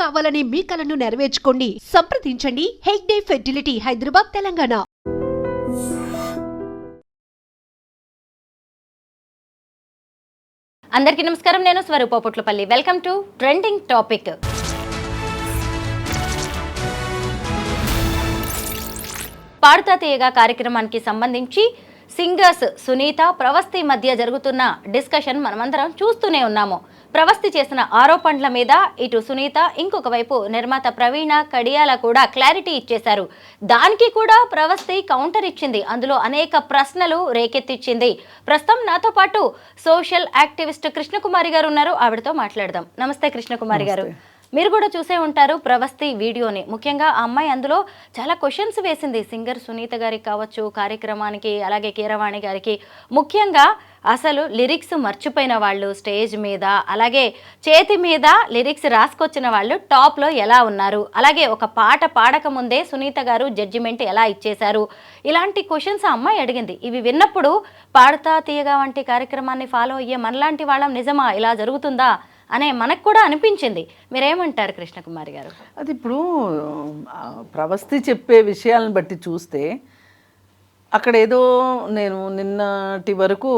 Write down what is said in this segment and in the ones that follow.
కావాలనే మీ కలను నెరవేర్చుకోండి. సంప్రదించండి హెగ్డే ఫెర్టిలిటీ, హైదరాబాద్, తెలంగాణ. అందరికీ నమస్కారం. నేను Swaroopa Potlapalli. Welcome to trending topic. Paadutha Theeyaga కార్యక్రమానికి సంబంధించి సింగర్స్ సునీత, ప్రవస్తి మధ్య జరుగుతున్న డిస్కషన్ మనమందరం చూస్తూనే ఉన్నాము. ప్రవస్తి చేసిన ఆరోపణల మీద ఇటు సునీత, ఇంకొక వైపు నిర్మాత ప్రవీణ కడియాల కూడా క్లారిటీ ఇచ్చేశారు. దానికి కూడా ప్రవస్తి కౌంటర్ ఇచ్చింది. అందులో అనేక ప్రశ్నలు రేకెత్తిచ్చింది. ప్రస్తుతం నాతో పాటు సోషల్ యాక్టివిస్ట్ కృష్ణకుమారి గారు ఉన్నారు. ఆవిడతో మాట్లాడదాం. నమస్తే కృష్ణకుమారి గారు. మీరు కూడా చూసే ఉంటారు ప్రవస్తి వీడియోని. ముఖ్యంగా ఆ అమ్మాయి అందులో చాలా క్వశ్చన్స్ వేసింది సింగర్ సునీత గారికి కావచ్చు, కార్యక్రమానికి, అలాగే కీరవాణి గారికి. ముఖ్యంగా అసలు లిరిక్స్ మర్చిపోయిన వాళ్ళు స్టేజ్ మీద, అలాగే చేతి మీద లిరిక్స్ రాసుకొచ్చిన వాళ్ళు టాప్లో ఎలా ఉన్నారు, అలాగే ఒక పాట పాడక ముందే సునీత గారు జడ్జిమెంట్ ఎలా ఇచ్చేశారు, ఇలాంటి క్వశ్చన్స్ ఆ అమ్మాయి అడిగింది. ఇవి విన్నప్పుడు పాడుతా తీయగా వంటి కార్యక్రమాన్ని ఫాలో అయ్యే మనలాంటి వాళ్ళం నిజమా ఇలా జరుగుతుందా అనే మనకు కూడా అనిపించింది. మీరేమంటారు కృష్ణకుమారి గారు? అది ఇప్పుడు ప్రవస్తి చెప్పే విషయాలను బట్టి చూస్తే అక్కడ ఏదో నేను నిన్నటి వరకు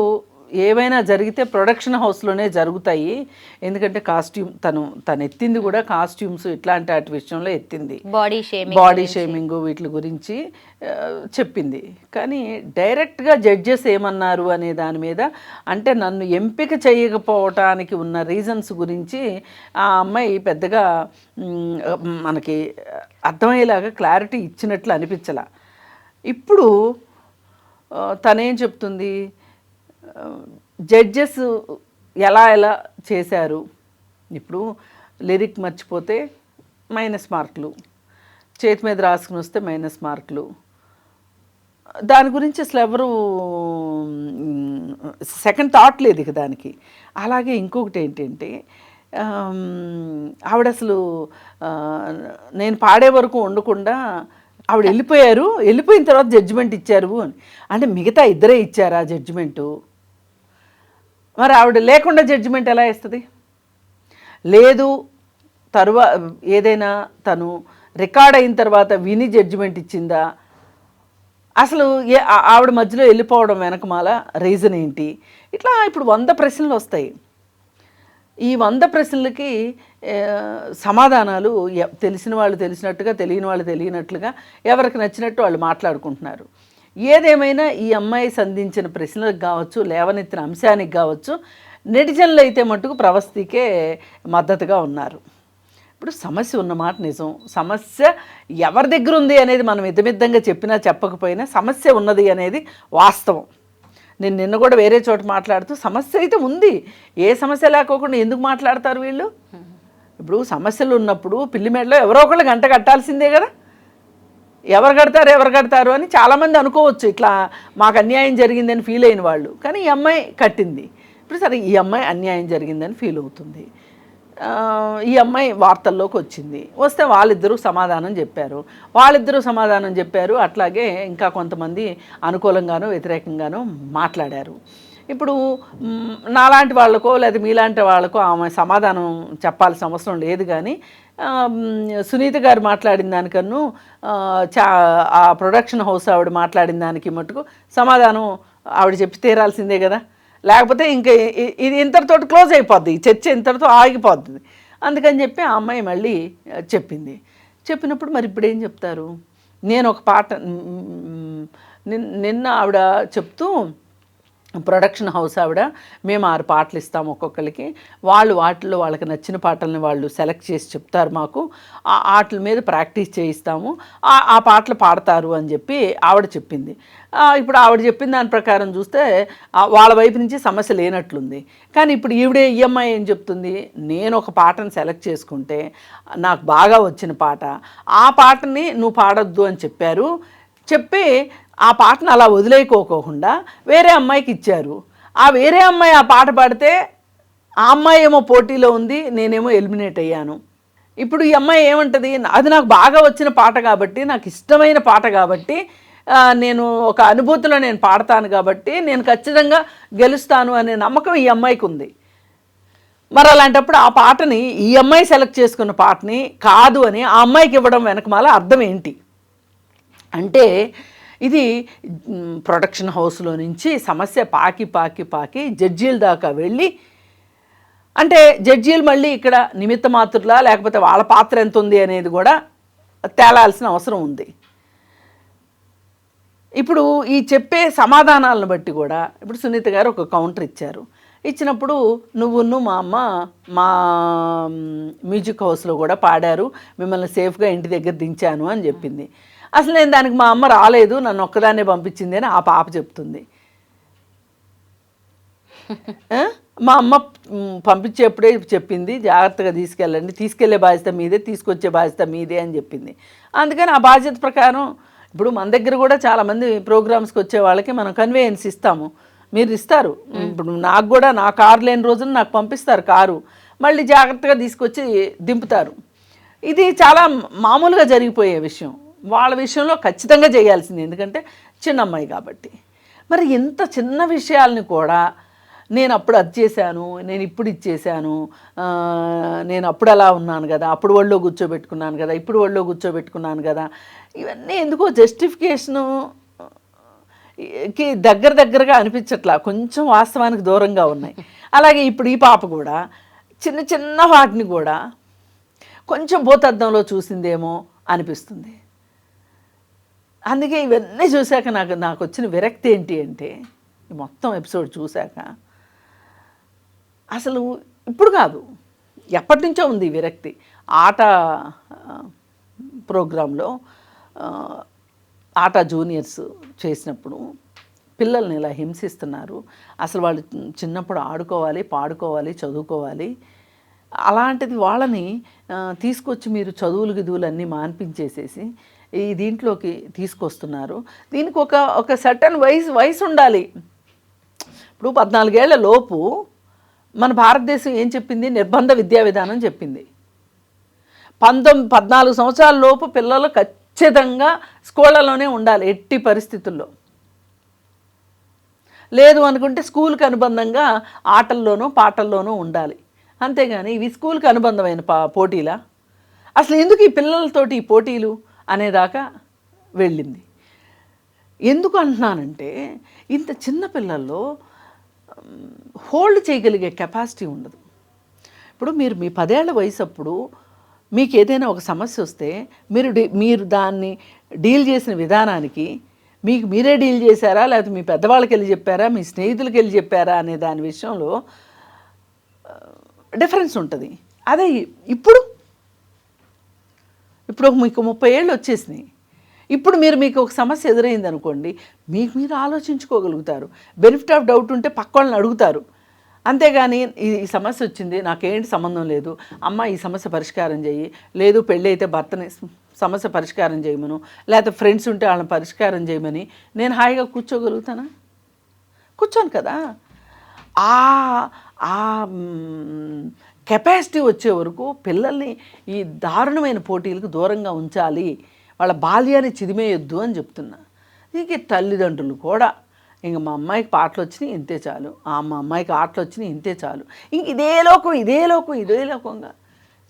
ఏవైనా జరిగితే ప్రొడక్షన్ హౌస్లోనే జరుగుతాయి. ఎందుకంటే తను ఎత్తింది కూడా కాస్ట్యూమ్స్ ఇట్లాంటి వాటి విషయంలో ఎత్తింది. బాడీ షేమింగ్ వీటి గురించి చెప్పింది. కానీ డైరెక్ట్గా జడ్జెస్ ఏమన్నారు అనే దాని మీద, అంటే నన్ను ఎంపిక చేయకపోవటానికి ఉన్న రీజన్స్ గురించి ఆ అమ్మాయి పెద్దగా మనకి అర్థమయ్యేలాగా క్లారిటీ ఇచ్చినట్లు అనిపించలా. ఇప్పుడు తనేం చెప్తుంది, జడ్జెస్ ఎలా చేశారు, ఇప్పుడు లిరిక్ మర్చిపోతే మైనస్ మార్కులు, చేతి మీద రాసుకుని వస్తే మైనస్ మార్కులు, దాని గురించి అసలు ఎవరు సెకండ్ థాట్ లేదు ఇక దానికి. అలాగే ఇంకొకటి ఏంటంటే, ఆవిడ అసలు నేను పాడే వరకు ఉండకుండా ఆవిడ వెళ్ళిపోయిన తర్వాత జడ్జిమెంట్ ఇచ్చారు అని. అంటే మిగతా ఇద్దరే ఇచ్చారా జడ్జిమెంటు? మరి ఆవిడ లేకుండా జడ్జిమెంట్ ఎలా ఇస్తుంది? లేదు, ఏదైనా తను రికార్డ్ అయిన తర్వాత విని జడ్జిమెంట్ ఇచ్చిందా? అసలు ఆవిడ మధ్యలో వెళ్ళిపోవడం వెనకమాల రీజన్ ఏంటి? ఇట్లా ఇప్పుడు 100 ప్రశ్నలు వస్తాయి. ఈ 100 ప్రశ్నలకి సమాధానాలు తెలిసిన వాళ్ళు తెలిసినట్టుగా, తెలియని వాళ్ళు తెలియనట్లుగా, ఎవరికి నచ్చినట్టు వాళ్ళు మాట్లాడుకుంటున్నారు. ఏదేమైనా ఈ అమ్మాయి సంధించిన ప్రశ్నలకు కావచ్చు, లేవనెత్తిన అంశానికి కావచ్చు, నెటిజన్లు అయితే మట్టుకు ప్రవస్తికే మద్దతుగా ఉన్నారు. ఇప్పుడు సమస్య ఉన్నమాట నిజం. సమస్య ఎవరి దగ్గర ఉంది అనేది మనం మిద్దమిద్దంగా చెప్పినా చెప్పకపోయినా సమస్య ఉన్నది అనేది వాస్తవం. నేను నిన్న కూడా వేరే చోట మాట్లాడుతూ సమస్య అయితే ఉంది, ఏ సమస్య లేకోకుండా ఎందుకు మాట్లాడతారు వీళ్ళు? ఇప్పుడు సమస్యలు ఉన్నప్పుడు పిల్లిమేడలో ఎవరో ఒకళ్ళు గంట కట్టాల్సిందే కదా. ఎవరు కడతారు అని చాలామంది అనుకోవచ్చు, ఇట్లా మాకు అన్యాయం జరిగిందని ఫీల్ అయిన వాళ్ళు. కానీ ఈ అమ్మాయి కట్టింది. ఇప్పుడు సరే, ఈ అమ్మాయి అన్యాయం జరిగిందని ఫీల్ అవుతుంది. ఈ అమ్మాయి వార్తల్లోకి వస్తే వాళ్ళిద్దరూ సమాధానం చెప్పారు. అట్లాగే ఇంకా కొంతమంది అనుకూలంగానో వ్యతిరేకంగానో మాట్లాడారు. ఇప్పుడు నాలాంటి వాళ్ళకో లేదా మీలాంటి వాళ్ళకో ఆమె సమాధానం చెప్పాల్సిన అవసరం లేదు. కానీ సునీత గారు మాట్లాడిన దానికన్నా ఆ ప్రొడక్షన్ హౌస్ ఆవిడ మాట్లాడిన దానికి మటుకు సమాధానం ఆవిడ చెప్పి తీరాల్సిందే కదా. లేకపోతే ఇంకా ఇది ఇంతటితో క్లోజ్ అయిపోద్ది, చర్చ ఇంతటితో ఆగిపోద్ది. అందుకని చెప్పి ఆ అమ్మాయి మళ్ళీ చెప్పినప్పుడు మరి ఇప్పుడు ఏం చెప్తారు? నేను ఒక పాట నిన్న ఆవిడ చెప్తూ, ప్రొడక్షన్ హౌస్ ఆవిడ, మేము 6 పాటలు ఇస్తాము ఒక్కొక్కరికి, వాటిల్లో వాళ్ళకి నచ్చిన పాటల్ని వాళ్ళు సెలెక్ట్ చేసి చెప్తారు, మాకు వాటి మీద ప్రాక్టీస్ చేయిస్తాము, ఆ పాటలు పాడతారు అని చెప్పి ఆవిడ చెప్పింది. ఇప్పుడు ఆవిడ చెప్పిన దాని ప్రకారం చూస్తే వాళ్ళ వైపు నుంచి సమస్య లేనట్లుంది. కానీ ఇప్పుడు ఈ అమ్మాయి ఏం చెప్తుంది, నేను ఒక పాటను సెలెక్ట్ చేసుకుంటే నాకు బాగా వచ్చిన పాట, ఆ పాటని నువ్వు పాడొద్దు అని చెప్పి ఆ పాటను అలా వదిలేకోకుండా వేరే అమ్మాయికి ఇచ్చారు. ఆ వేరే అమ్మాయి ఆ పాట పాడితే ఆ అమ్మాయి ఏమో పోటీలో ఉంది, నేనేమో ఎలిమినేట్ అయ్యాను. ఇప్పుడు ఈ అమ్మాయి ఏమంటుంది, అది నాకు బాగా వచ్చిన పాట కాబట్టి, నాకు ఇష్టమైన పాట కాబట్టి, నేను ఒక అనుభూతిలో నేను పాడతాను కాబట్టి నేను ఖచ్చితంగా గెలుస్తాను అనే నమ్మకం ఈ అమ్మాయికి ఉంది. మరి అలాంటప్పుడు ఆ పాటని ఈ అమ్మాయి సెలెక్ట్ చేసుకున్న పాటని కాదు అని ఆ అమ్మాయికి ఇవ్వడం వెనకమాల అర్థం ఏంటి అంటే ఇది ప్రొడక్షన్ హౌస్లో నుంచి సమస్య పాకి పాకి పాకి జడ్జీల దాకా వెళ్ళి, అంటే జడ్జీలు మళ్ళీ ఇక్కడ నిమిత్త మాత్రులా లేకపోతే వాళ్ళ పాత్ర ఎంత ఉంది అనేది కూడా తేలాల్సిన అవసరం ఉంది. ఇప్పుడు ఈ చెప్పే సమాధానాలను బట్టి కూడా ఇప్పుడు సునీత గారు ఒక కౌంటర్ ఇచ్చారు. ఇచ్చినప్పుడు నువ్వును మా అమ్మ మా మ్యూజిక్ హౌస్లో కూడా పాడారు, మిమ్మల్ని సేఫ్గా ఇంటి దగ్గర దించాను అని చెప్పింది. అసలు నేను దానికి మా అమ్మ రాలేదు, నన్ను ఒక్కదాన్నే పంపించింది అని ఆ పాప చెప్తుంది. మా అమ్మ పంపించేప్పుడే చెప్పింది జాగ్రత్తగా తీసుకెళ్ళండి, తీసుకెళ్లే బాధ్యత మీదే, తీసుకొచ్చే బాధ్యత మీదే అని చెప్పింది. అందుకని ఆ బాధ్యత ప్రకారం ఇప్పుడు మన దగ్గర కూడా చాలామంది ప్రోగ్రామ్స్కి వచ్చే వాళ్ళకి మనం కన్వేయన్స్ ఇస్తాము, మీరు ఇస్తారు. ఇప్పుడు నాకు కూడా నా కారు లేని రోజున నాకు పంపిస్తారు కారు, మళ్ళీ జాగ్రత్తగా తీసుకొచ్చి దింపుతారు. ఇది చాలా మామూలుగా జరిగిపోయే విషయం. వాళ్ళ విషయంలో ఖచ్చితంగా చేయాల్సింది, ఎందుకంటే చిన్న అమ్మాయి కాబట్టి. మరి ఇంత చిన్న విషయాలని కూడా నేను అప్పుడు అది చేశాను, నేను ఇప్పుడు ఇచ్చేసాను, నేను అప్పుడు అలా ఉన్నాను కదా, అప్పుడు ఒళ్ళో కూర్చోబెట్టుకున్నాను కదా, ఇప్పుడు ఒళ్ళో కూర్చోబెట్టుకున్నాను కదా, ఇవన్నీ ఎందుకో జస్టిఫికేషను కి దగ్గరగా అనిపించట్లా, కొంచెం వాస్తవానికి దూరంగా ఉన్నాయి. అలాగే ఇప్పుడు ఈ పాప కూడా చిన్న చిన్న వాటిని కూడా కొంచెం భూతద్దంలో చూసిందేమో అనిపిస్తుంది. అందుకే ఇవన్నీ చూశాక నాకు వచ్చిన విరక్తి ఏంటి అంటే, ఈ మొత్తం ఎపిసోడ్ చూశాక అసలు ఇప్పుడు కాదు ఎప్పటి నుంచో ఉంది ఈ విరక్తి. ఆట ప్రోగ్రాంలో ఆట జూనియర్స్ చేసినప్పుడు పిల్లల్ని ఇలా హింసిస్తున్నారు. అసలు వాళ్ళు చిన్నప్పుడు ఆడుకోవాలి, పాడుకోవాలి, చదువుకోవాలి, అలాంటిది వాళ్ళని తీసుకొచ్చి మీరు చదువులు గిదువులు అన్నీ మాన్పించేసేసి ఈ దీంట్లోకి తీసుకొస్తున్నారు. దీనికి ఒక సర్టన్ వయసు ఉండాలి. ఇప్పుడు 14 ఏళ్ల లోపు మన భారతదేశం ఏం చెప్పింది, నిర్బంధ విద్యా విధానం చెప్పింది. 14 సంవత్సరాల లోపు పిల్లలు ఖచ్చితంగా స్కూళ్ళలోనే ఉండాలి ఎట్టి పరిస్థితుల్లో. లేదు అనుకుంటే స్కూల్కి అనుబంధంగా ఆటల్లోనూ పాటల్లోనూ ఉండాలి. అంతేగాని ఇవి స్కూల్కి అనుబంధమైన పోటీలా? అసలు ఎందుకు ఈ పిల్లలతోటి ఈ పోటీలు అనేదాకా వెళ్ళింది. ఎందుకు అంటున్నానంటే ఇంత చిన్న పిల్లల్లో హోల్డ్ చేయగలిగే కెపాసిటీ ఉండదు. ఇప్పుడు మీరు మీ 10 ఏళ్ల వయసు అప్పుడు మీకు ఏదైనా ఒక సమస్య వస్తే మీరు దాన్ని డీల్ చేసిన విధానానికి మీరే డీల్ చేశారా, లేకపోతే మీ పెద్దవాళ్ళకి వెళ్ళి చెప్పారా, మీ స్నేహితులకి వెళ్ళి చెప్పారా అనే దాని విషయంలో డిఫరెన్స్ ఉంటుంది. అదే ఇప్పుడు మీకు 30 ఏళ్ళు వచ్చేసినాయి. ఇప్పుడు మీకు ఒక సమస్య ఎదురైంది అనుకోండి, మీరు ఆలోచించుకోగలుగుతారు. బెనిఫిట్ ఆఫ్ డౌట్ ఉంటే పక్క వాళ్ళని అడుగుతారు. అంతేగాని ఈ సమస్య వచ్చింది, నాకేంటి సంబంధం లేదు, అమ్మ ఈ సమస్య పరిష్కారం చెయ్యి, లేదు పెళ్ళి అయితే భర్తని సమస్య పరిష్కారం చేయమను, లేకపోతే ఫ్రెండ్స్ ఉంటే వాళ్ళని పరిష్కారం చేయమని నేను హాయిగా కూర్చోగలుగుతానా? కూర్చోను కదా. ఆ కెపాసిటీ వచ్చే వరకు పిల్లల్ని ఈ దారుణమైన పోటీలకు దూరంగా ఉంచాలి, వాళ్ళ బాల్యాన్ని చిదిమేయొద్దు అని చెప్తున్నా. ఇంక తల్లిదండ్రులు కూడా ఇంక మా అమ్మాయికి పాటలు వచ్చినాయి ఇంతే చాలు, మా అమ్మాయికి ఆటలు వచ్చినాయి ఇంతే చాలు, ఇంక ఇదే లోకంగా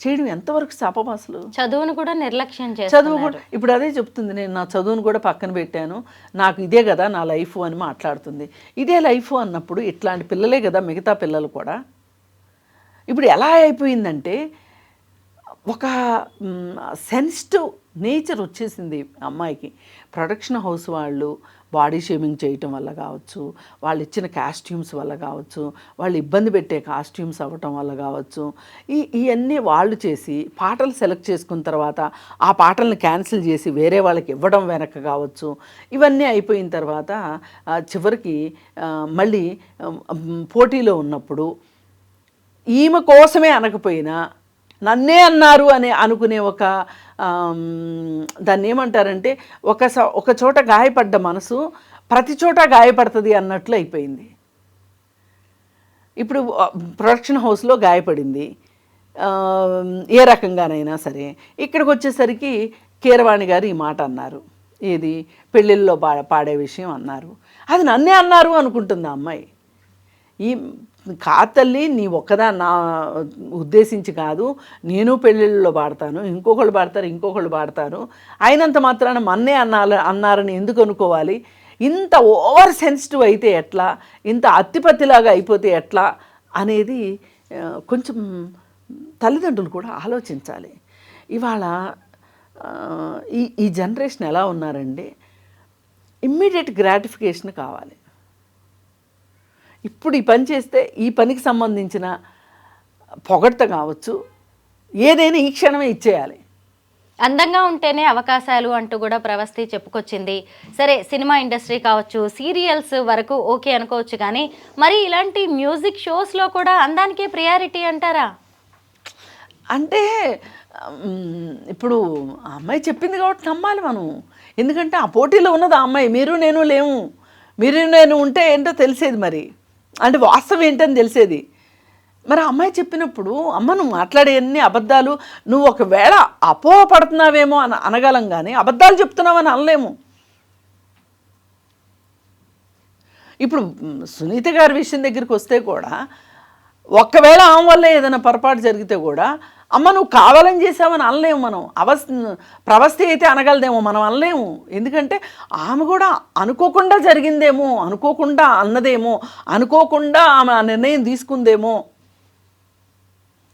చేయడం ఎంతవరకు శాపం అసలు? చదువును కూడా నిర్లక్ష్యం చేస్తారు. చదువు కూడా ఇప్పుడు అదే చెప్తుంది, నేను నా చదువును కూడా పక్కన పెట్టాను, నాకు ఇదే కదా నా లైఫ్ అని మాట్లాడుతుంది. ఇదే లైఫ్ అన్నప్పుడు ఇట్లాంటి పిల్లలే కదా మిగతా పిల్లలు కూడా. ఇప్పుడు ఎలా అయిపోయిందంటే ఒక సెన్సిటివ్ నేచర్ వచ్చేసింది అమ్మాయికి. ప్రొడక్షన్ హౌస్ వాళ్ళు బాడీ షేమింగ్ చేయటం వల్ల కావచ్చు, వాళ్ళు ఇచ్చిన కాస్ట్యూమ్స్ వల్ల కావచ్చు, వాళ్ళు ఇబ్బంది పెట్టే కాస్ట్యూమ్స్ అవ్వటం వల్ల కావచ్చు, ఇవన్నీ వాళ్ళు చేసి పాటలు సెలెక్ట్ చేసుకున్న తర్వాత ఆ పాటలను క్యాన్సిల్ చేసి వేరే వాళ్ళకి ఇవ్వడం వెనక కావచ్చు, ఇవన్నీ అయిపోయిన తర్వాత చివరికి మళ్ళీ పోటీలో ఉన్నప్పుడు ఈమె కోసమే అనకపోయినా నన్నే అన్నారు అని అనుకునే ఒక దాన్ని ఏమంటారంటే ఒక చోట గాయపడ్డ మనసు ప్రతి చోట గాయపడుతుంది అన్నట్లు అయిపోయింది. ఇప్పుడు ప్రొడక్షన్ హౌస్లో గాయపడింది ఏ రకంగానైనా సరే, ఇక్కడికి వచ్చేసరికి కీరవాణి గారు ఈ మాట అన్నారు, ఏది పెళ్ళిళ్ళలో పాడే విషయం అన్నారు, అది నన్నే అన్నారు అనుకుంటుంది ఆ అమ్మాయి. ఈ కాతల్లి నీ ఒక్కదా నా ఉద్దేశించి కాదు, నేను పెళ్ళిళ్ళలో పాడతాను, ఇంకొకళ్ళు పాడతారు, ఇంకొకళ్ళు పాడతారు, అయినంత మాత్రాన మన్నే అన్నారని ఎందుకు అనుకోవాలి, ఇంత ఓవర్ సెన్సిటివ్ అయితే ఎట్లా, ఇంత అత్తిపత్తిలాగా అయిపోతే ఎట్లా అనేది కొంచెం తల్లిదండ్రులు కూడా ఆలోచించాలి. ఇవాళ ఈ జనరేషన్ ఎలా ఉన్నారండి, ఇమ్మీడియట్ గ్రాటిఫికేషన్ కావాలి. ఇప్పుడు ఈ పని చేస్తే ఈ పనికి సంబంధించిన పొగడ్త కావచ్చు, ఏదైనా ఈ క్షణమే ఇచ్చేయాలి. అందంగా ఉంటేనే అవకాశాలు అంటూ కూడా ప్రవస్తి చెప్పుకొచ్చింది. సరే, సినిమా ఇండస్ట్రీ కావచ్చు, సీరియల్స్ వరకు ఓకే అనుకోవచ్చు, కానీ మరి ఇలాంటి మ్యూజిక్ షోస్లో కూడా అందానికే ప్రియారిటీ అంటారా? అంటే ఇప్పుడు ఆ అమ్మాయి చెప్పింది కాబట్టి నమ్మాలి మనం. ఎందుకంటే ఆ పోటీలో ఉన్నది ఆ అమ్మాయి, మీరు నేను లేము. మీరు నేను ఉంటే ఏంటో తెలిసేది, మరి అంటే వాస్తవం ఏంటని తెలిసేది. మరి ఆ అమ్మాయి చెప్పినప్పుడు అమ్మ నువ్వు మాట్లాడే అన్ని అబద్ధాలు, నువ్వు ఒకవేళ అపోహపడుతున్నావేమో అనగలం, కానీ అబద్ధాలు చెప్తున్నావని అనలేము. ఇప్పుడు సునీత గారి విషయం దగ్గరికి వస్తే కూడా ఒక్కవేళ ఆమె వల్ల ఏదైనా పొరపాటు జరిగితే కూడా అమ్మ నువ్వు కావాలని చేసావని అనలేము మనం. ప్రవస్తి అయితే అనగలదేమో, మనం అనలేము. ఎందుకంటే ఆమె కూడా అనుకోకుండా జరిగిందేమో, అనుకోకుండా అన్నదేమో, అనుకోకుండా ఆమె ఆ నిర్ణయం తీసుకుందేమో.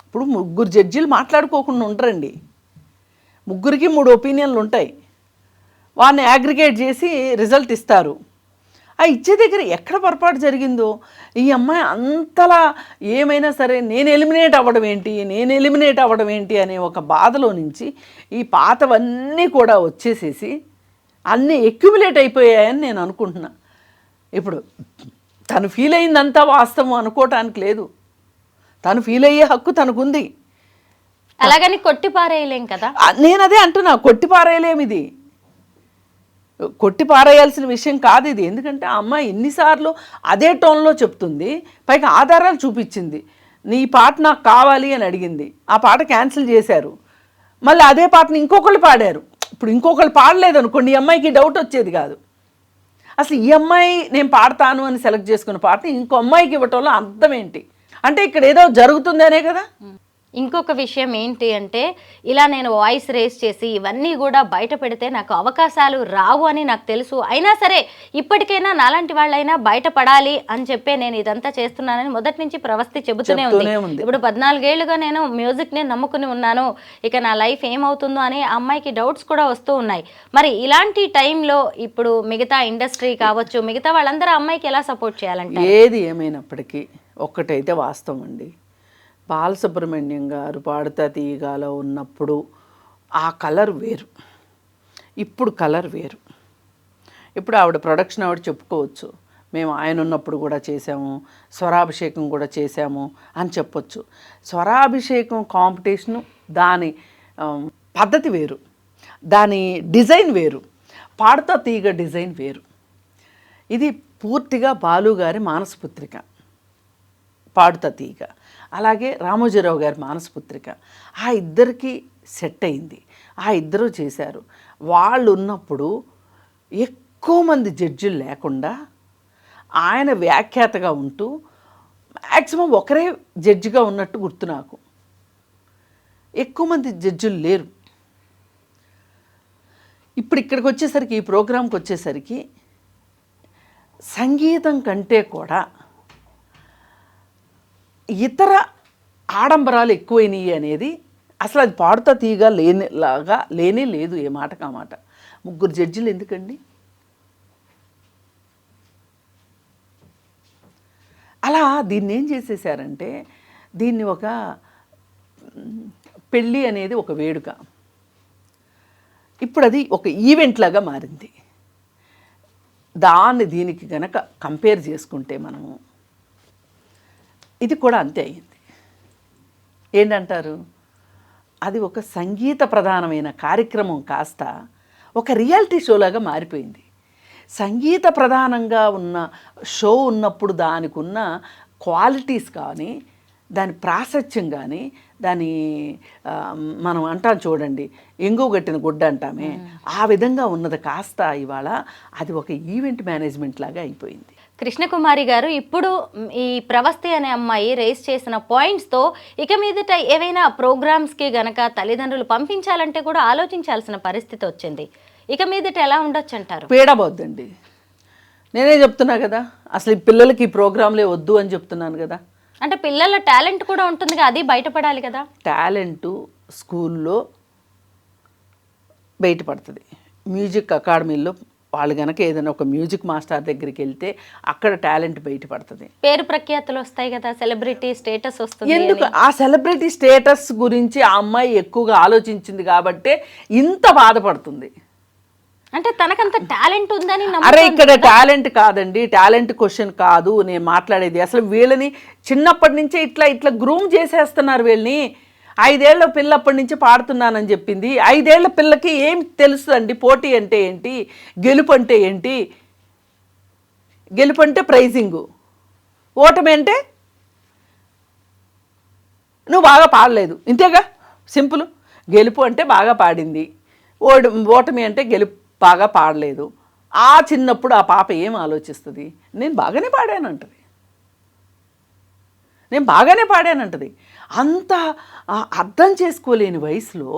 ఇప్పుడు 3 జడ్జీలు మాట్లాడుకోకుండా ఉండరండి. 3కి 3 ఒపీనియన్లు ఉంటాయి. వాడిని అగ్రిగేట్ చేసి రిజల్ట్ ఇస్తారు. ఆ ఇచ్చే దగ్గర ఎక్కడ పొరపాటు జరిగిందో, ఈ అమ్మాయి అంతలా ఏమైనా సరే నేను ఎలిమినేట్ అవ్వడం ఏంటి అనే ఒక బాధలో నుంచి ఈ పాతవన్నీ కూడా వచ్చేసేసి అన్నీ ఎక్యుములేట్ అయిపోయాయని నేను అనుకుంటున్నా. ఇప్పుడు తను ఫీల్ అయిందంతా వాస్తవం అనుకోవటానికి లేదు. తను ఫీల్ అయ్యే హక్కు తనకుంది. అలాగని కొట్టిపారేయలేం కదా. నేను అదే అంటున్నా, కొట్టిపారేయలేము. ఇది కొట్టిపారేయాల్సిన విషయం కాదు ఇది. ఎందుకంటే ఆ అమ్మాయి ఎన్నిసార్లు అదే టోన్లో చెప్తుంది, పైగా ఆధారాలు చూపించింది. నీ పాట నాకు కావాలి అని అడిగింది, ఆ పాట క్యాన్సిల్ చేశారు. మళ్ళీ అదే పాటని ఇంకొకళ్ళు పాడారు. ఇప్పుడు ఇంకొకళ్ళు పాడలేదు అనుకోండి, ఈ అమ్మాయికి డౌట్ వచ్చేది కాదు. అసలు ఈ అమ్మాయి నేను పాడతాను అని సెలెక్ట్ చేసుకున్న పాటని ఇంకో అమ్మాయికి ఇవ్వటంలో అర్థం ఏంటి? అంటే ఇక్కడ ఏదో జరుగుతుందనే కదా. ఇంకొక విషయం ఏంటి అంటే, ఇలా నేను వాయిస్ రేస్ చేసి ఇవన్నీ కూడా బయట పెడితే నాకు అవకాశాలు రావు అని నాకు తెలుసు. అయినా సరే ఇప్పటికైనా నాలాంటి వాళ్ళైనా బయటపడాలి అని చెప్పే నేను ఇదంతా చేస్తున్నానని మొదటి నుంచి ప్రవస్తి చెబుతూనే ఉంది. ఇప్పుడు 14 ఏళ్లుగా నేను మ్యూజిక్ని నమ్ముకుని ఉన్నాను, ఇక నా లైఫ్ ఏమవుతుందో అని అమ్మాయికి డౌట్స్ కూడా వస్తూ ఉన్నాయి. మరి ఇలాంటి టైంలో ఇప్పుడు మిగతా ఇండస్ట్రీ కావచ్చు, మిగతా వాళ్ళందరూ అమ్మాయికి ఎలా సపోర్ట్ చేయాలంటే? ఏది ఏమైనప్పటికీ ఒక్కటైతే వాస్తవం అండి, బాలసుబ్రహ్మణ్యం గారు పాడుతా తీయగాలో ఉన్నప్పుడు ఆ కలర్ వేరు, ఇప్పుడు కలర్ వేరు. ఇప్పుడు ఆవిడ ప్రొడక్షన్ ఆవిడ చెప్పుకోవచ్చు, మేము ఆయన ఉన్నప్పుడు కూడా చేసాము, స్వరాభిషేకం కూడా చేసాము అని చెప్పొచ్చు. స్వరాభిషేకం కాంపిటీషను దాని పద్ధతి వేరు, దాని డిజైన్ వేరు, పాడుతా తీగ డిజైన్ వేరు. ఇది పూర్తిగా బాలుగారి మానసపుత్రిక పాడుతా తీగ, అలాగే రామోజీరావు గారి మానసపుత్రిక. ఆ ఇద్దరికి సెట్ అయింది, ఆ ఇద్దరూ చేశారు. వాళ్ళు ఉన్నప్పుడు ఎక్కువ మంది జడ్జిలు లేకుండా ఆయన వ్యాఖ్యాతగా ఉంటూ మ్యాక్సిమం ఒకరే జడ్జిగా ఉన్నట్టు గుర్తు నాకు. ఎక్కువ మంది జడ్జిలు లేరు. ఇప్పుడు ఇక్కడికి వచ్చేసరికి, ఈ ప్రోగ్రాంకి వచ్చేసరికి సంగీతం కంటే కూడా ఇతర ఆడంబరాలు ఎక్కువైనాయి అనేది అసలు అది పాడుతా తీయగా లేనే లేదు. ఏ మాటకు ఆ మాట. 3 జడ్జిలు ఎందుకండి? అలా దీన్ని ఏం చేసేసారంటే, దీన్ని ఒక పెళ్ళి అనేది ఒక వేడుక, ఇప్పుడు అది ఒక ఈవెంట్ లాగా మారింది. దీనికి గనక కంపేర్ చేసుకుంటే మనము, ఇది కూడా అంతే అయింది. ఏంటంటారు, అది ఒక సంగీత ప్రధానమైన కార్యక్రమం కాస్త ఒక రియాలిటీ షోలాగా మారిపోయింది. సంగీత ప్రధానంగా ఉన్న షో ఉన్నప్పుడు దానికి ఉన్న క్వాలిటీస్ కానీ, దాని ప్రాశస్త్యం కానీ, దాని మనం అంటాం చూడండి, ఎంగో గట్టిన గుడ్డ అంటామే, ఆ విధంగా ఉన్నది కాస్త ఇవాళ అది ఒక ఈవెంట్ మేనేజ్మెంట్ లాగా అయిపోయింది. కృష్ణకుమారి గారు, ఇప్పుడు ఈ ప్రవస్తి అనే అమ్మాయి రేస్ చేసిన పాయింట్స్తో ఇక మీదట ఏవైనా ప్రోగ్రామ్స్కి గనక తల్లిదండ్రులు పంపించాలంటే కూడా ఆలోచించాల్సిన పరిస్థితి వచ్చింది. ఇక మీదట ఎలా ఉండొచ్చు అంటారు? పీడబోద్దండి. నేనే చెప్తున్నా కదా, అసలు ఈ పిల్లలకి ఈ ప్రోగ్రాంలే వద్దు అని చెప్తున్నాను కదా. అంటే పిల్లల టాలెంట్ కూడా ఉంటుందిగా, అది బయటపడాలి కదా. టాలెంటు స్కూల్లో బయటపడుతుంది. మ్యూజిక్ అకాడమీలో వాళ్ళు కనుక ఏదైనా ఒక మ్యూజిక్ మాస్టర్ దగ్గరికి వెళ్తే అక్కడ టాలెంట్ బయటపడుతుంది. పేరు ప్రఖ్యాతులు వస్తాయి కదా, సెలబ్రిటీ స్టేటస్ వస్తుంది. ఎందుకు ఆ సెలబ్రిటీ స్టేటస్ గురించి ఆ అమ్మాయి ఎక్కువగా ఆలోచించింది కాబట్టే ఇంత బాధపడుతుంది. అంటే తనకంత టాలెంట్ ఉందని అరే ఇక్కడ టాలెంట్ కాదండి, టాలెంట్ క్వశ్చన్ కాదు నేను మాట్లాడేది. అసలు వీళ్ళని చిన్నప్పటి నుంచే ఇట్లా గ్రూమ్ చేసేస్తున్నారు వీళ్ళని. 5 ఏళ్ల పిల్ల అప్పటి నుంచి పాడుతున్నానని చెప్పింది. 5 ఏళ్ల పిల్లకి ఏం తెలుస్తుందండి పోటీ అంటే ఏంటి, గెలుపు అంటే ఏంటి? గెలుపు అంటే ప్రైజింగు, ఓటమి అంటే నువ్వు బాగా పాడలేదు, ఇంతేగా సింపుల్. గెలుపు అంటే బాగా పాడింది, ఓటమి అంటే గెలుపు బాగా పాడలేదు. ఆ చిన్నప్పుడు ఆ పాప ఏం ఆలోచిస్తుంది? నేను బాగానే పాడానంటది, నేను బాగానే పాడానంటది. అంత అర్థం చేసుకోలేని వయసులో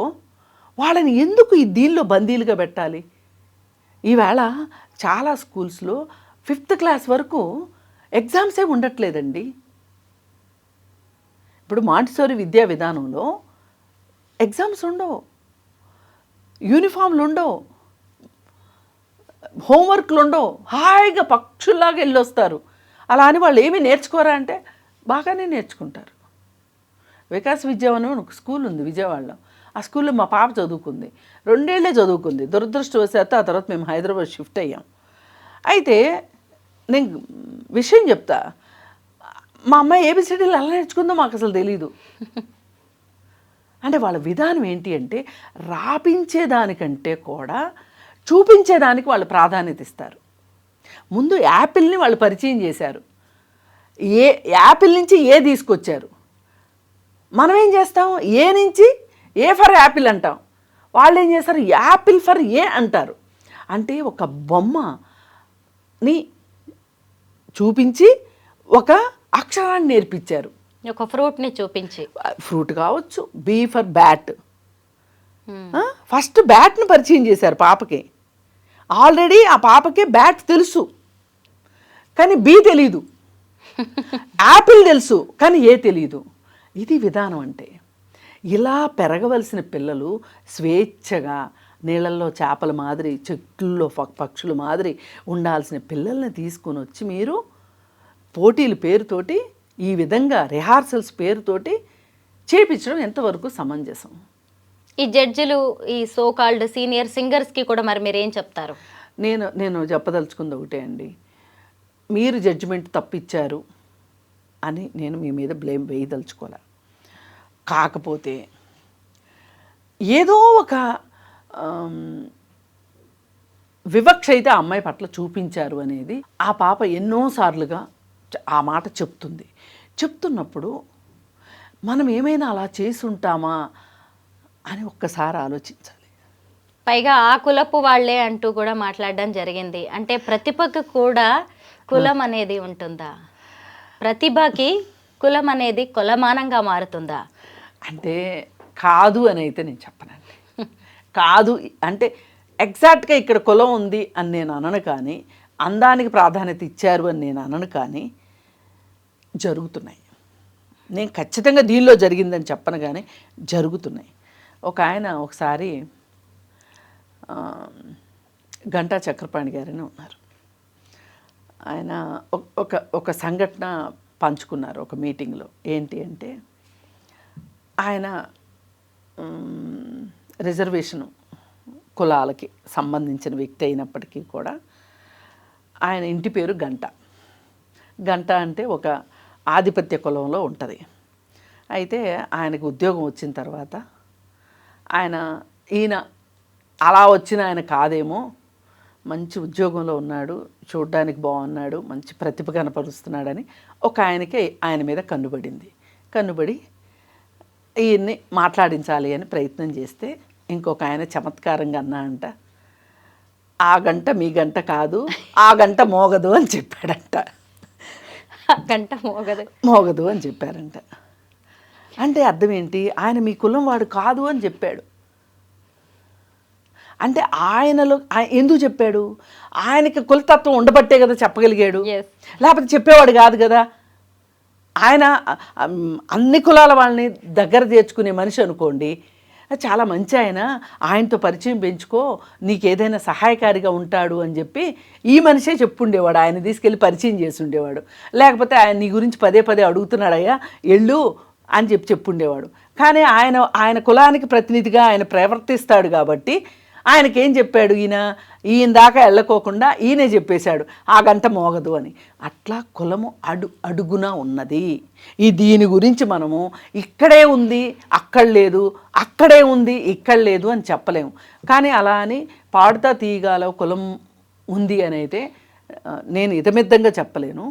వాళ్ళని ఎందుకు ఈ దీనిలో బందీలుగా పెట్టాలి? ఈవేళ చాలా స్కూల్స్లో 5th క్లాస్ వరకు ఎగ్జామ్సే ఉండట్లేదండి. ఇప్పుడు మాంటిసోరీ విద్యా విధానంలో ఎగ్జామ్స్ ఉండవు, యూనిఫామ్లు ఉండవు, హోంవర్క్లు ఉండవు, హాయిగా పక్షుల్లాగా వెళ్ళొస్తారు. అలా అని వాళ్ళు ఏమీ నేర్చుకోరా అంటే బాగానే నేర్చుకుంటారు. వికాస్ విద్యావనం అని ఒక స్కూల్ ఉంది విజయవాడలో. ఆ స్కూల్లో మా పాప చదువుకుంది, 2 ఏళ్లే చదువుకుంది. దురదృష్టవశాత్తు ఆ తర్వాత మేము హైదరాబాద్ షిఫ్ట్ అయ్యాం. అయితే నేను విషయం చెప్తా, మా అమ్మాయి ఏబిసిడీలు ఎలా నేర్చుకుందో మాకు అసలు తెలీదు. అంటే వాళ్ళ విధానం ఏంటి అంటే రాపించేదానికంటే కూడా చూపించేదానికి వాళ్ళు ప్రాధాన్యత ఇస్తారు. ముందు యాపిల్ని వాళ్ళు పరిచయం చేశారు, యాపిల్ నుంచి ఏ తీసుకొచ్చారు. మనం ఏం చేస్తాం, ఏ నుంచి ఏ ఫర్ యాపిల్ అంటాం, వాళ్ళు ఏం చేస్తారు యాపిల్ ఫర్ ఏ అంటారు. అంటే ఒక బొమ్మని చూపించి ఒక అక్షరాన్ని నేర్పించారు, ఒక ఫ్రూట్ని చూపించి. ఫ్రూట్ కావచ్చు, బీ ఫర్ బ్యాట్. ఫస్ట్ బ్యాట్ను పరిచయం చేశారు పాపకి. ఆల్రెడీ ఆ పాపకి బ్యాట్ తెలుసు కానీ బీ తెలీదు, యాపిల్ తెలుసు కానీ ఏ తెలీదు. ఇది విధానం. అంటే ఇలా పెరగవలసిన పిల్లలు స్వేచ్ఛగా నీళ్ళల్లో చేపల మాదిరి, చెట్లలో పక్షుల మాదిరి ఉండాల్సిన పిల్లల్ని తీసుకొని వచ్చి మీరు పోటీల పేరుతోటి ఈ విధంగా రిహార్సల్స్ పేరుతోటి చేపించడం ఎంతవరకు సమంజసం? ఈ జడ్జిలు, ఈ సో కాల్డ్ సీనియర్ సింగర్స్కి కూడా మరి మీరు ఏం చెప్తారు? నేను చెప్పదలుచుకుంది ఒకటే అండి, మీరు జడ్జిమెంట్ తప్పిచ్చారు అని నేను మీ మీద బ్లేమ్ వేయదలుచుకోలే. కాకపోతే ఏదో ఒక వివక్ష అయితే ఆ అమ్మాయి పట్ల చూపించారు అనేది ఆ పాప ఎన్నోసార్లుగా ఆ మాట చెప్తున్నప్పుడు మనం ఏమైనా అలా చేసి ఉంటామా అని ఒక్కసారి ఆలోచించాలి. పైగా ఆ కులపు వాళ్ళే అంటూ కూడా మాట్లాడడం జరిగింది. అంటే ప్రతిభకు కూడా కులం అనేది ఉంటుందా? ప్రతిభకి కులం అనేది కొలమానంగా మారుతుందా? అంటే కాదు అని అయితే నేను చెప్పనండి. కాదు అంటే ఎగ్జాక్ట్గా ఇక్కడ కులం ఉంది అని నేను అనను, కానీ అందానికి ప్రాధాన్యత ఇచ్చారు అని నేను అనను, కానీ జరుగుతున్నాయి. నేను ఖచ్చితంగా దీనిలో జరిగిందని చెప్పను, కానీ జరుగుతున్నాయి. ఒక ఆయన ఒకసారి గంటా చక్రపాణి గారని ఉన్నారు. ఆయన ఒక సంఘటన పంచుకున్నారు ఒక మీటింగ్లో. ఏంటి అంటే ఆయన రిజర్వేషను కులాలకి సంబంధించిన వ్యక్తి అయినప్పటికీ కూడా ఆయన ఇంటి పేరు గంట. గంట అంటే ఒక ఆధిపత్య కులంలో ఉంటుంది. అయితే ఆయనకు ఉద్యోగం వచ్చిన తర్వాత ఈయన అలా వచ్చిన ఆయన కాదేమో, మంచి ఉద్యోగంలో ఉన్నాడు, చూడ్డానికి బాగున్నాడు, మంచి ప్రతిభ కనపరుస్తున్నాడని ఒక ఆయనకి ఆయన మీద కన్నుబడి ఈయన్ని మాట్లాడించాలి అని ప్రయత్నం చేస్తే ఇంకొక ఆయన చమత్కారంగా అన్నా అంట, ఆ గంట మీ గంట కాదు, ఆ గంట మోగదు అని చెప్పాడంట. గంట మోగదు మోగదు అని చెప్పారంట. అంటే అర్థం ఏంటి? ఆయన మీ కులం వాడు కాదు అని చెప్పాడు. అంటే ఆయనలో ఎందుకు చెప్పాడు? ఆయనకి కులతత్వం ఉండబట్టే కదా చెప్పగలిగాడు, Yes. లేకపోతే చెప్పేవాడు కాదు కదా. ఆయన అన్ని కులాల వాళ్ళని దగ్గర చేర్చుకునే మనిషి అనుకోండి, చాలా మంచి ఆయన, ఆయనతో పరిచయం పెంచుకో, నీకు ఏదైనా సహాయకారిగా ఉంటాడు అని చెప్పి ఈ మనిషే చెప్పుండేవాడు. ఆయన తీసుకెళ్ళి పరిచయం చేసి ఉండేవాడు. లేకపోతే ఆయన నీ గురించి పదే పదే అడుగుతున్నాడయ్యా ఎళ్ళు అని చెప్పుండేవాడు. కానీ ఆయన కులానికి ప్రతినిధిగా ఆయన ప్రవర్తిస్తాడు కాబట్టి ఆయనకేం చెప్పాడు? ఈయన దాకా వెళ్ళకోకుండా ఈయనే చెప్పేశాడు ఆ గంట మోగదు అని. అట్లా కులము అడుగున ఉన్నది. దీని గురించి మనము ఇక్కడే ఉంది అక్కడ లేదు, అక్కడే ఉంది ఇక్కడ లేదు అని చెప్పలేము. కానీ అలా అని పాడుతా తీయగాలో కులం ఉంది అని అయితే నేను ఇతమిద్దంగా చెప్పలేను.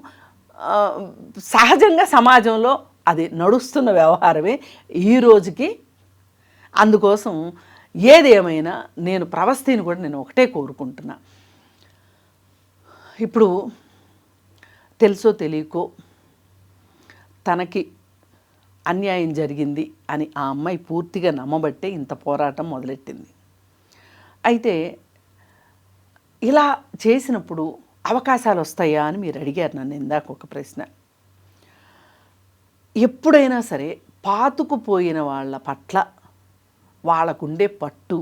సహజంగా సమాజంలో అది నడుస్తున్న వ్యవహారమే ఈ రోజుకి. అందుకోసం ఏది ఏమైనా నేను ప్రవస్థిని కూడా నేను ఒకటే కోరుకుంటున్నా. ఇప్పుడు తెలుసో తెలియకో తనకి అన్యాయం జరిగింది అని ఆ అమ్మాయి పూర్తిగా నమ్మబట్టే ఇంత పోరాటం మొదలెట్టింది. అయితే ఇలా చేసినప్పుడు అవకాశాలు వస్తాయా అని మీరు అడిగారు నన్ను ఇందాక ఒక ప్రశ్న. ఎప్పుడైనా సరే పాతుకుపోయిన వాళ్ళ పట్ల వాళ్ళకుండే పట్టు,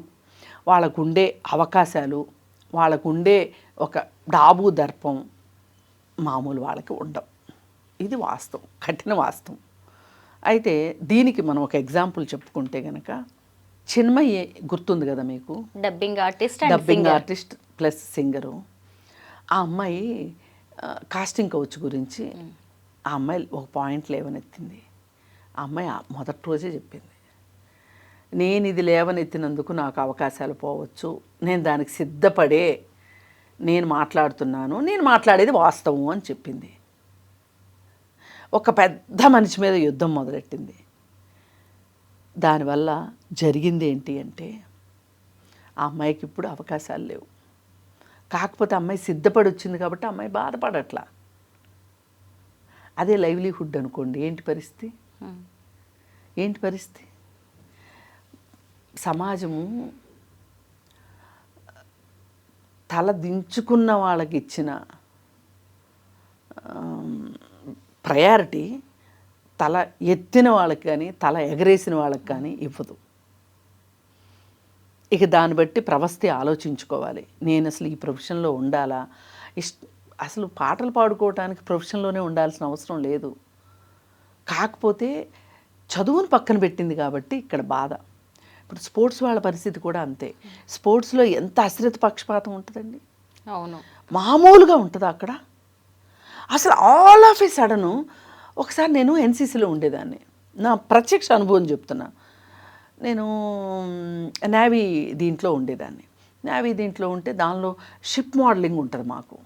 వాళ్ళకుండే అవకాశాలు, వాళ్ళకుండే ఒక డాబు దర్పం మామూలు వాళ్ళకి ఉండవు. ఇది వాస్తవం, కఠిన వాస్తవం. అయితే దీనికి మనం ఒక ఎగ్జాంపుల్ చెప్పుకుంటే కనుక, చిన్మయి గుర్తుంది కదా మీకు, డబ్బింగ్ ఆర్టిస్ట్ ప్లస్ సింగరు. ఆ అమ్మాయి కాస్టింగ్ కౌచ్ గురించి ఆ అమ్మాయి ఒక పాయింట్ లేవనెత్తింది. ఆ అమ్మాయి మొదటి రోజే చెప్పింది, నేను ఇది లేవనెత్తినందుకు నాకు అవకాశాలు పోవచ్చు, నేను దానికి సిద్ధపడే నేను మాట్లాడుతున్నాను, నేను మాట్లాడేది వాస్తవం అని చెప్పింది. ఒక పెద్ద మనిషి మీద యుద్ధం మొదలెట్టింది. దానివల్ల జరిగింది ఏంటి అంటే, ఆ అమ్మాయికి ఇప్పుడు అవకాశాలు లేవు. కాకపోతే అమ్మాయి సిద్ధపడి వచ్చింది కాబట్టి అమ్మాయి బాధపడట్లా. అదే లైవ్లీహుడ్ అనుకోండి, ఏంటి పరిస్థితి? సమాజము తల దించుకున్న వాళ్ళకి ఇచ్చిన ప్రయారిటీ తల ఎత్తిన వాళ్ళకి కానీ తల ఎగరేసిన వాళ్ళకి కానీ ఇవ్వదు. ఇక దాన్ని బట్టి ప్రవస్థి ఆలోచించుకోవాలి. నేను అసలు ఈ ప్రొఫెషన్లో ఉండాలా? అసలు పాటలు పాడుకోవటానికి ప్రొఫెషన్లోనే ఉండాల్సిన అవసరం లేదు. కాకపోతే చదువును పక్కన పెట్టింది కాబట్టి ఇక్కడ బాధ. ఇప్పుడు స్పోర్ట్స్ వాళ్ళ పరిస్థితి కూడా అంతే. స్పోర్ట్స్లో ఎంత అశ్రిత పక్షపాతం ఉంటుందండి. అవును, మామూలుగా ఉంటుందా అక్కడ? అసలు ఆల్ ఆఫ్ ఏ సడను ఒకసారి నేను ఎన్సీసీలో ఉండేదాన్ని, నా ప్రత్యక్ష అనుభవం చెప్తున్నా. నేను నేవీ దీంట్లో ఉండేదాన్ని. నేవీ దీంట్లో ఉంటే దానిలో షిప్ మోడలింగ్ ఉంటుంది మాకు.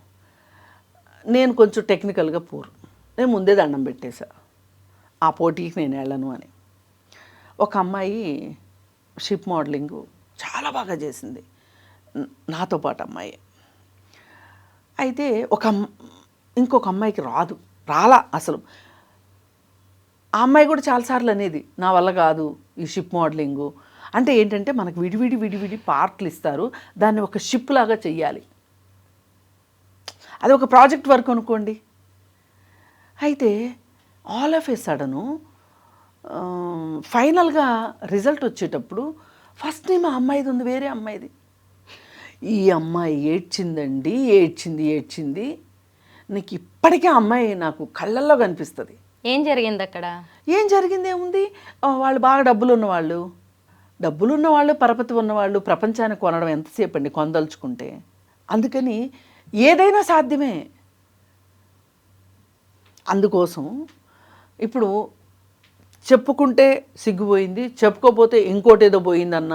నేను కొంచెం టెక్నికల్గా నేను ముందే దండం పెట్టేశా, ఆ పోటీకి నేను వెళ్ళను అని. ఒక అమ్మాయి షిప్ మోడలింగ్ చాలా బాగా చేసింది, నాతో పాటు అమ్మాయి. అయితే ఇంకొక అమ్మాయికి రాలా అసలు. ఆ అమ్మాయి కూడా చాలాసార్లు అనేది, నా వల్ల కాదు ఈ షిప్ మోడలింగు. అంటే ఏంటంటే మనకు విడివిడి పార్ట్లు ఇస్తారు, దాన్ని ఒక షిప్ లాగా చెయ్యాలి. అది ఒక ప్రాజెక్ట్ వర్క్ అనుకోండి. అయితే ఆల్ ఆఫ్ ఏ సడను ఫైనల్గా రిజల్ట్ వచ్చేటప్పుడు ఫస్ట్ నేమ్ ఆ అమ్మాయిది ఉంది, వేరే అమ్మాయిది. ఈ అమ్మాయి ఏడ్చిందండి, ఏడ్చింది. నీకు ఇప్పటికే అమ్మాయి నాకు కళ్ళల్లో కనిపిస్తుంది. ఏం జరిగింది అక్కడ? ఏం జరిగింది ఏముంది, వాళ్ళు బాగా డబ్బులు ఉన్నవాళ్ళు పరపతి ఉన్నవాళ్ళు ప్రపంచాన్ని కొనడం ఎంతసేపు అండి, కొనదలుచుకుంటే. అందుకని ఏదైనా సాధ్యమే. అందుకోసం ఇప్పుడు చెప్పుకుంటే సిగ్గుపోయింది, చెప్పుకోపోతే ఇంకోటేదో పోయిందన్న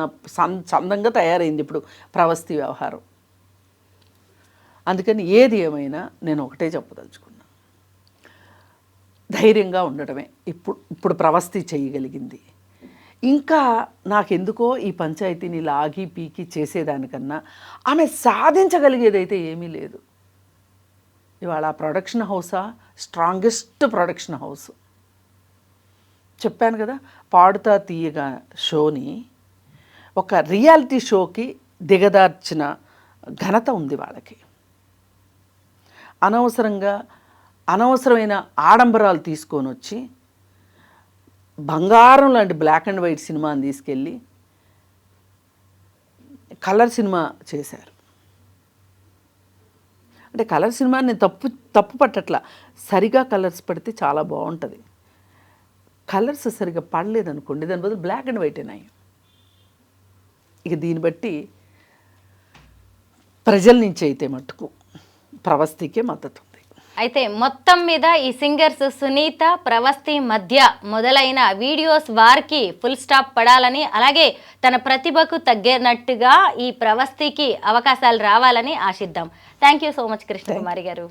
సందంగా తయారైంది ఇప్పుడు ప్రవస్థి వ్యవహారం. అందుకని ఏది ఏమైనా నేను ఒకటే చెప్పదలుచుకున్నా, ధైర్యంగా ఉండడమే ఇప్పుడు ప్రవస్థి చేయగలిగింది. ఇంకా నాకెందుకో ఈ పంచాయతీని లాగి పీకి చేసేదానికన్నా ఆమె సాధించగలిగేదైతే ఏమీ లేదు. ఇవాళ ఆ ప్రొడక్షన్ హౌసా స్ట్రాంగెస్ట్ ప్రొడక్షన్ హౌస్. చెప్పాను కదా, పాడుతా తీయగా షోని ఒక రియాలిటీ షోకి దిగదార్చిన ఘనత ఉంది వాళ్ళకి. అనవసరమైన ఆడంబరాలు తీసుకొని వచ్చి బంగారం లాంటి బ్లాక్ అండ్ వైట్ సినిమాని తీసుకెళ్ళి కలర్ సినిమా చేశారు. అంటే కలర్ సినిమా నేను తప్పు పట్టట్లా, సరిగా కలర్స్ పడితే చాలా బాగుంటుంది. కలర్స్ సరిగా పడలేదనుకోండి, దాని బదులు బ్లాక్ అండ్ వైట్ అయినాయి. ఇక దీన్ని బట్టి ప్రజల నుంచి అయితే మట్టుకు ప్రవస్థికే మద్దతు ఉంది. అయితే మొత్తం మీద ఈ సింగర్స్ సునీత ప్రవస్తి మధ్య మొదలైన వీడియోస్ వారికి ఫుల్ స్టాప్ పడాలని, అలాగే తన ప్రతిభకు తగ్గినట్టుగా ఈ ప్రవస్తికి అవకాశాలు రావాలని ఆశిద్దాం. Thank you so much Krishnakumari గారు.